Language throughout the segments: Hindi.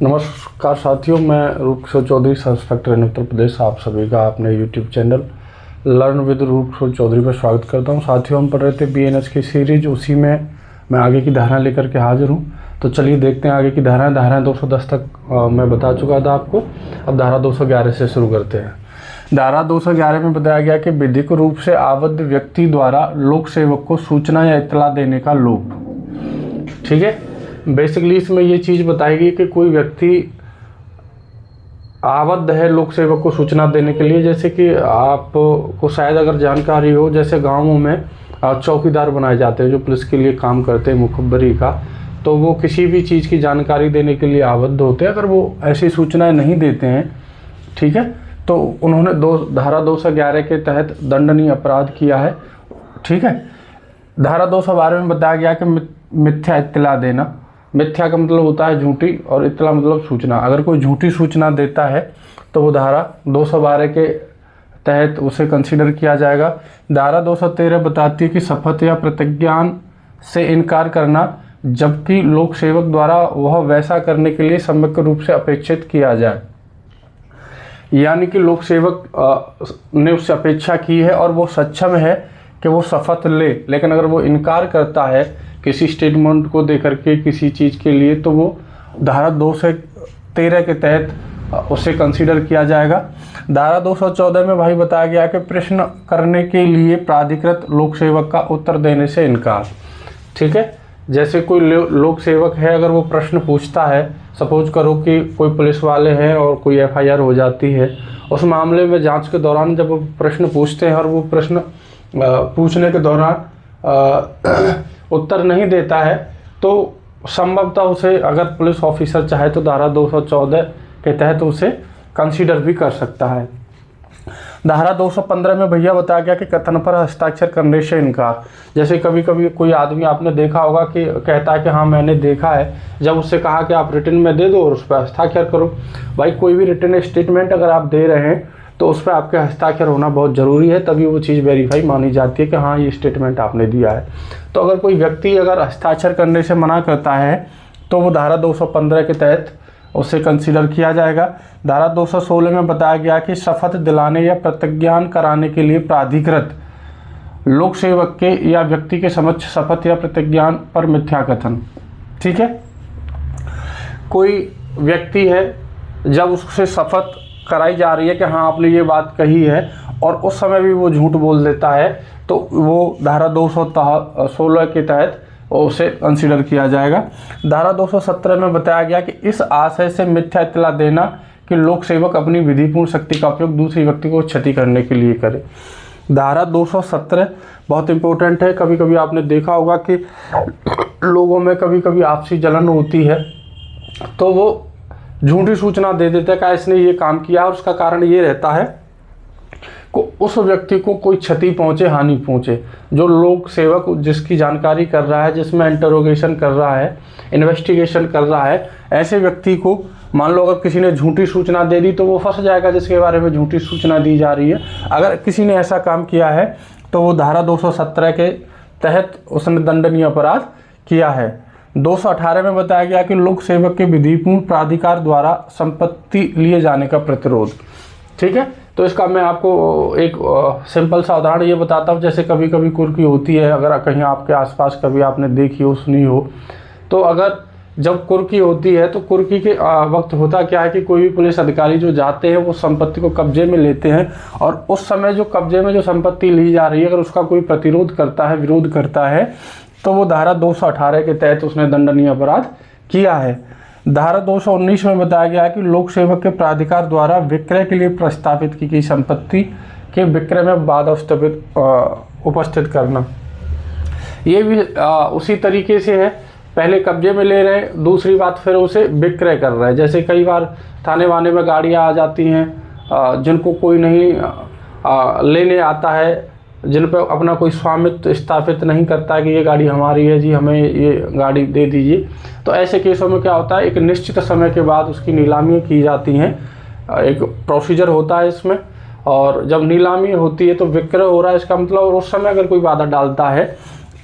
नमस्कार साथियों, मैं रूप किशोर चौधरी, सब इंस्पेक्टर इन उत्तर प्रदेश। आप सभी का अपने यूट्यूब चैनल लर्न विद रूप किशोर चौधरी पर स्वागत करता हूं। साथियों, हम पढ़ रहे थे BNS की सीरीज, उसी में मैं आगे की धारणा लेकर के हाजिर हूं। तो चलिए देखते हैं आगे की धारणा 210 तक मैं बता चुका था आपको। अब धारा 211 से शुरू करते हैं। धारा 211 में बताया गया कि विधिक रूप से आबद्ध व्यक्ति द्वारा लोक सेवक को सूचना या इत्तला देने का लोक। ठीक है, बेसिकली इसमें ये चीज़ बताएगी कि कोई व्यक्ति आबद्ध है लोक सेवक को सूचना देने के लिए। जैसे कि आपको शायद अगर जानकारी हो, जैसे गांवों में चौकीदार बनाए जाते हैं जो पुलिस के लिए काम करते हैं मुखबरी का, तो वो किसी भी चीज़ की जानकारी देने के लिए आबद्ध होते हैं। अगर वो ऐसी सूचनाएं नहीं देते हैं, ठीक है, तो उन्होंने धारा 211 के तहत दंडनीय अपराध किया है। ठीक है, धारा 212 में बताया गया कि मिथ्या इत्तला देना। मिथ्या का मतलब होता है झूठी, और इत्तला मतलब सूचना। अगर कोई झूठी सूचना देता है तो वो धारा 212 के तहत उसे कंसीडर किया जाएगा। धारा 213 बताती है कि शपथ या प्रतिज्ञान से इनकार करना, जबकि लोक सेवक द्वारा वह वैसा करने के लिए समग्र रूप से अपेक्षित किया जाए। यानी कि लोक सेवक ने उससे अपेक्षा की है और वो सक्षम है कि वो शपथ ले, लेकिन अगर वो इनकार करता है किसी स्टेटमेंट को देकर के किसी चीज़ के लिए, तो वो धारा 213 के तहत उसे कंसीडर किया जाएगा। धारा 214 में भाई बताया गया कि प्रश्न करने के लिए प्राधिकृत लोक सेवक का उत्तर देने से इनकार। ठीक है, जैसे कोई लोक सेवक है, अगर वो प्रश्न पूछता है, सपोज करो कि कोई पुलिस वाले हैं और कोई FIR हो जाती है, उस मामले में जांच के दौरान जब वो प्रश्न पूछते हैं और वो प्रश्न पूछने के दौरान उत्तर नहीं देता है, तो संभवतः उसे, अगर पुलिस ऑफिसर चाहे तो धारा 214 के तहत उसे कंसीडर भी कर सकता है। धारा 215 में भैया बताया गया कि कथन पर हस्ताक्षर करने से इनकार। जैसे कभी कभी कोई आदमी, आपने देखा होगा कि कहता है कि हाँ मैंने देखा है, जब उससे कहा कि आप रिटन में दे दो और उस पर हस्ताक्षर करो। भाई कोई भी रिटन स्टेटमेंट अगर आप दे रहे हैं तो उस पर आपके हस्ताक्षर होना बहुत ज़रूरी है, तभी वो चीज़ वेरीफाई मानी जाती है कि हाँ ये स्टेटमेंट आपने दिया है। तो अगर कोई व्यक्ति अगर हस्ताक्षर करने से मना करता है तो वो धारा 215 के तहत उसे कंसीडर किया जाएगा। धारा 216 में बताया गया कि शपथ दिलाने या प्रतिज्ञान कराने के लिए प्राधिकृत लोक सेवक के या व्यक्ति के समक्ष शपथ या प्रतिज्ञान पर मिथ्या कथन। ठीक है, कोई व्यक्ति है, जब उससे शपथ कराई जा रही है कि हाँ आपने ये बात कही है और उस समय भी वो झूठ बोल देता है, तो वो धारा 216 के तहत उसे कंसीडर किया जाएगा। धारा 217 में बताया गया कि इस आशय से मिथ्या इत्तला देना कि लोक सेवक अपनी विधिपूर्ण शक्ति का उपयोग दूसरे व्यक्ति को क्षति करने के लिए करे। धारा 217 बहुत इंपॉर्टेंट है। कभी कभी आपने देखा होगा कि लोगों में कभी कभी आपसी जलन होती है, तो वो झूठी सूचना दे देते हैं कि इसने ये काम किया, और उसका कारण ये रहता है कि उस व्यक्ति को कोई क्षति पहुंचे, हानि पहुंचे। जो लोक सेवक जिसकी जानकारी कर रहा है, जिसमें इंटरोगेशन कर रहा है, इन्वेस्टिगेशन कर रहा है, ऐसे व्यक्ति को मान लो अगर किसी ने झूठी सूचना दे दी तो वो फंस जाएगा जिसके बारे में झूठी सूचना दी जा रही है। अगर किसी ने ऐसा काम किया है तो वो धारा 217 के तहत उसने दंडनीय अपराध किया है। 218 में बताया गया कि लोक सेवक के विधिपूर्ण प्राधिकार द्वारा संपत्ति लिए जाने का प्रतिरोध। ठीक है, तो इसका मैं आपको एक सिंपल सा उदाहरण ये बताता हूँ। जैसे कभी कभी कुर्की होती है, अगर कहीं आपके आसपास कभी आपने देखी हो, सुनी हो, तो अगर जब कुर्की होती है तो कुर्की के वक्त होता क्या है कि कोई भी पुलिस अधिकारी जो जाते हैं वो संपत्ति को कब्जे में लेते हैं, और उस समय जो कब्जे में जो संपत्ति ली जा रही है, अगर उसका कोई प्रतिरोध करता है, विरोध करता है, तो वो धारा 218 के तहत उसने दंडनीय अपराध किया है। धारा 219 में बताया गया कि लोक सेवक के प्राधिकार द्वारा विक्रय के लिए प्रस्तावित की गई संपत्ति के विक्रय में बाधा उपस्थित करना। ये भी उसी तरीके से है, पहले कब्जे में ले रहे हैं, दूसरी बात फिर उसे विक्रय कर रहे हैं। जैसे कई बार थाने वाने में गाड़ियाँ आ जाती हैं जिनको कोई नहीं लेने आता है, जिन पर अपना कोई स्वामित्व स्थापित नहीं करता कि ये गाड़ी हमारी है जी, हमें ये गाड़ी दे दीजिए। तो ऐसे केसों में क्या होता है, एक निश्चित समय के बाद उसकी नीलामी की जाती हैं, एक प्रोसीजर होता है इसमें, और जब नीलामी होती है तो विक्रय हो रहा है, इसका मतलब उस समय अगर कोई बाधा डालता है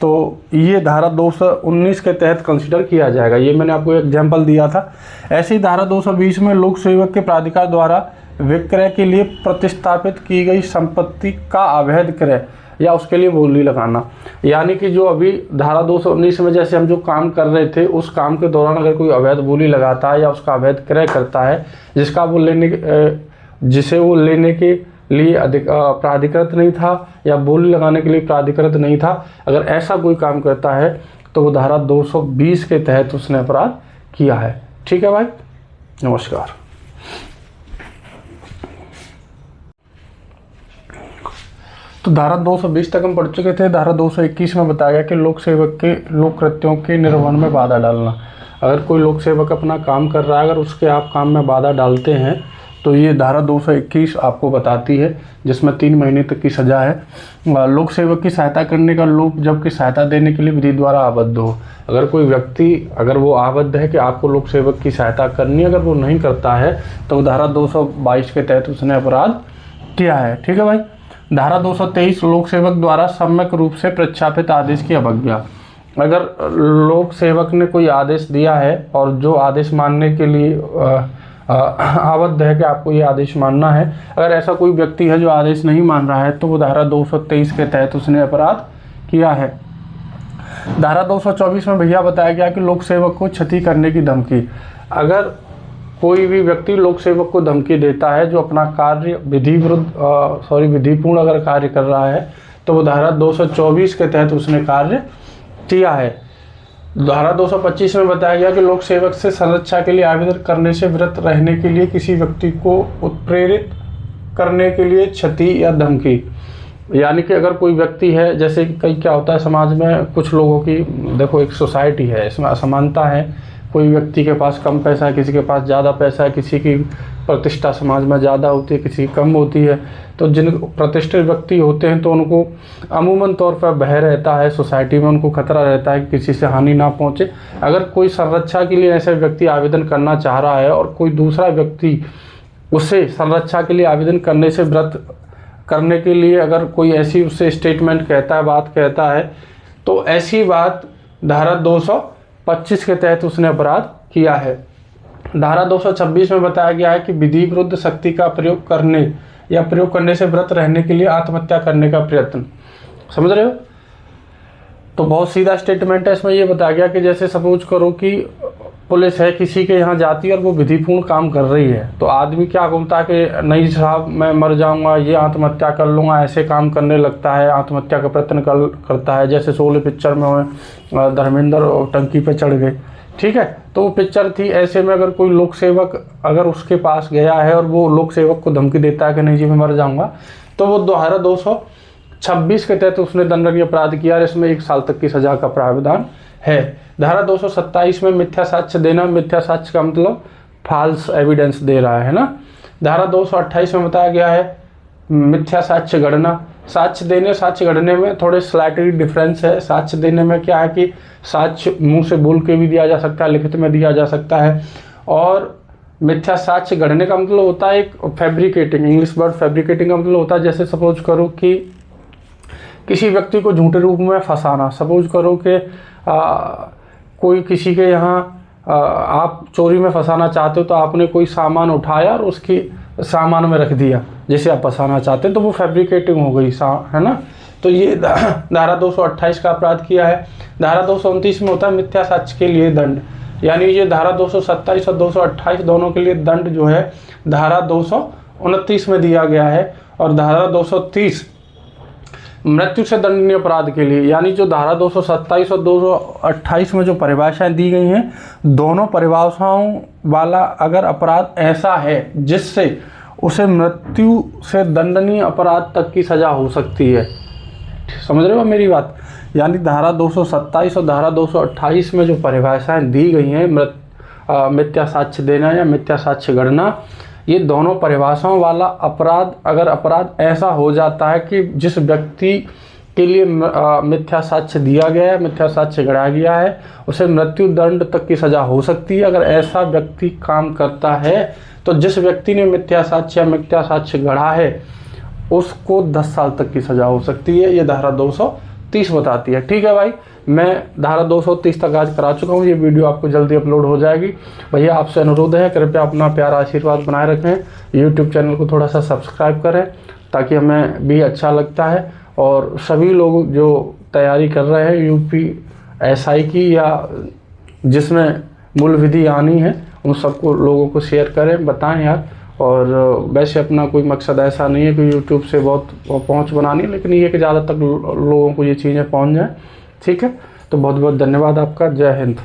तो ये धारा 219 के तहत कंसिडर किया जाएगा। ये मैंने आपको एक एग्जाम्पल दिया था। ऐसी धारा 220 में लोक सेवक के प्राधिकार द्वारा विक्रय के लिए प्रतिस्थापित की गई संपत्ति का अवैध क्रय या उसके लिए बोली लगाना, यानी कि जो अभी धारा 219 में जैसे हम जो काम कर रहे थे उस काम के दौरान अगर कोई अवैध बोली लगाता है या उसका अवैध क्रय करता है जिसे वो लेने के लिए प्राधिकृत नहीं था या बोली लगाने के लिए प्राधिकृत नहीं था, अगर ऐसा कोई काम करता है तो वो धारा 220 के तहत उसने अपराध किया है। ठीक है भाई, नमस्कार। तो धारा 220 तक हम पढ़ चुके थे। धारा 221 में बताया गया कि लोक सेवक के लोक कृत्यों के निर्वहन में बाधा डालना। अगर कोई लोक सेवक अपना काम कर रहा है, अगर उसके आप काम में बाधा डालते हैं तो ये धारा 221 आपको बताती है, जिसमें 3 महीने तक की सज़ा है। लोक सेवक की सहायता करने का लोक जबकि सहायता देने के लिए विधि द्वारा आबद्ध हो। अगर कोई व्यक्ति अगर वो आबद्ध है कि आपको लोक सेवक की सहायता करनी है, अगर वो नहीं करता है तो धारा 222 के तहत उसने अपराध किया है। ठीक है भाई। धारा 223 लोक सेवक द्वारा सम्यक रूप से प्रख्यापित आदेश की अवज्ञा। अगर लोक सेवक ने कोई आदेश दिया है और जो आदेश मानने के लिए आबद्ध है कि आपको ये आदेश मानना है, अगर ऐसा कोई व्यक्ति है जो आदेश नहीं मान रहा है तो वो धारा 223 के तहत उसने अपराध किया है। धारा 224 में भैया बताया गया कि लोक सेवक को क्षति करने की धमकी। अगर कोई भी व्यक्ति लोक सेवक को धमकी देता है जो अपना कार्य विधिपूर्ण अगर कार्य कर रहा है तो वो धारा 224 के तहत उसने कार्य किया है। धारा 225 में बताया गया कि लोक सेवक से संरक्षा के लिए आवेदन करने से विरत रहने के लिए किसी व्यक्ति को उत्प्रेरित करने के लिए क्षति या धमकी, यानी कि अगर कोई व्यक्ति है, जैसे कि कई क्या होता है समाज में कुछ लोगों की, देखो एक सोसाइटी है, इसमें असमानता है। कोई व्यक्ति के पास कम पैसा है, किसी के पास ज़्यादा पैसा है, किसी की प्रतिष्ठा समाज में ज़्यादा होती है, किसी की कम होती है। तो जिन प्रतिष्ठित व्यक्ति होते हैं तो उनको अमूमन तौर पर भय रहता है, सोसाइटी में उनको खतरा रहता है कि किसी से हानि ना पहुंचे। अगर कोई संरक्षा के लिए ऐसे व्यक्ति आवेदन करना चाह रहा है और कोई दूसरा व्यक्ति उसे संरक्षा के लिए आवेदन करने से व्रत करने के लिए अगर कोई ऐसी उससे स्टेटमेंट कहता है, बात कहता है, तो ऐसी बात धारा 225 के तहत उसने अपराध किया है। धारा 226 में बताया गया है कि विधि विरुद्ध शक्ति का प्रयोग करने या प्रयोग करने से व्रत रहने के लिए आत्महत्या करने का प्रयत्न। समझ रहे हो? तो बहुत सीधा स्टेटमेंट है। इसमें ये बताया गया कि जैसे सपोज करो कि पुलिस है, किसी के यहाँ जाती है और वो विधिपूर्ण काम कर रही है, तो आदमी क्या बोलता है कि नहीं साहब मैं मर जाऊंगा, ये आत्महत्या कर लूँगा, ऐसे काम करने लगता है, आत्महत्या का प्रयत्न करता है। जैसे शोले पिक्चर में धर्मेंद्र टंकी पे चढ़ गए, ठीक है, तो वो पिक्चर थी। ऐसे में अगर कोई लोक सेवक अगर उसके पास गया है और वो लोक सेवक को धमकी देता है कि नहीं जी मैं मर जाऊंगा, तो वो धारा 226 के तहत उसने दंडनीय अपराध किया और इसमें 1 साल तक की सजा का प्रावधान है। धारा 227 में मिथ्या साक्ष्य देना, मिथ्या साक्ष्य का मतलब फॉल्स एविडेंस दे रहा है ना। धारा 228 में बताया गया है मिथ्या साक्ष्य गढ़ना। साक्ष्य देने साक्ष्य गढ़ने में थोड़े स्लाइटली डिफरेंस है। साक्ष्य देने में क्या है कि साक्ष्य मुंह से बोल के भी दिया जा सकता है, लिखित में दिया जा सकता है, और मिथ्या साक्ष्य गढ़ने का मतलब होता है एक फैब्रिकेटिंग, इंग्लिश वर्ड फैब्रिकेटिंग का मतलब होता है जैसे सपोज करो कि किसी व्यक्ति को झूठे रूप में फंसाना। सपोज करो कि कोई किसी के यहाँ आप चोरी में फंसाना चाहते हो, तो आपने कोई सामान उठाया और उसकी सामान में रख दिया जिसे आप फंसाना चाहते हैं, तो वो फैब्रिकेटिंग हो गई, है ना। तो ये धारा 228 का अपराध किया है। धारा 229 में होता है मिथ्या साक्ष्य के लिए दंड, यानी ये धारा 227 और 228 दोनों के लिए दंड जो है धारा 229 में दिया गया है। और धारा 230 मृत्यु से दंडनीय अपराध के लिए, यानी जो धारा 227 और 228 में जो परिभाषाएं दी गई हैं, दोनों परिभाषाओं वाला अगर अपराध ऐसा है जिससे उसे मृत्यु से दंडनीय अपराध तक की सजा हो सकती है। समझ रहे हो मेरी बात? यानी धारा 227 और धारा 228 में जो परिभाषाएं दी गई हैं, मिथ्या साक्ष्य देना या मिथ्या साक्ष्य गढ़ना, ये दोनों परिभाषाओं वाला अपराध अगर अपराध ऐसा हो जाता है कि जिस व्यक्ति के लिए मिथ्या साक्ष्य दिया गया है, मिथ्या साक्ष्य गढ़ा गया है, उसे मृत्यु दंड तक की सजा हो सकती है। अगर ऐसा व्यक्ति काम करता है तो जिस व्यक्ति ने मिथ्या साक्ष्य या मिथ्या साक्ष्य गढ़ा है उसको 10 साल तक की सजा हो सकती है। ये धारा 230 बताती है। ठीक है भाई, मैं धारा 230 तक आज करा चुका हूँ। ये वीडियो आपको जल्दी अपलोड हो जाएगी। भैया आपसे अनुरोध है, कृपया अपना प्यारा आशीर्वाद बनाए रखें। यूट्यूब चैनल को थोड़ा सा सब्सक्राइब करें ताकि हमें भी अच्छा लगता है। और सभी लोग जो तैयारी कर रहे हैं यूपी एसआई की या जिसमें मूल विधि आनी है, उन सबको लोगों को शेयर करें, बताएं यार। और वैसे अपना कोई मकसद ऐसा नहीं है कि यूट्यूब से बहुत पहुंच बनानी है, लेकिन ये कि ज़्यादा तक लोगों को ये चीज़ें पहुंच जाएं। ठीक है, तो बहुत बहुत धन्यवाद आपका। जय हिंद।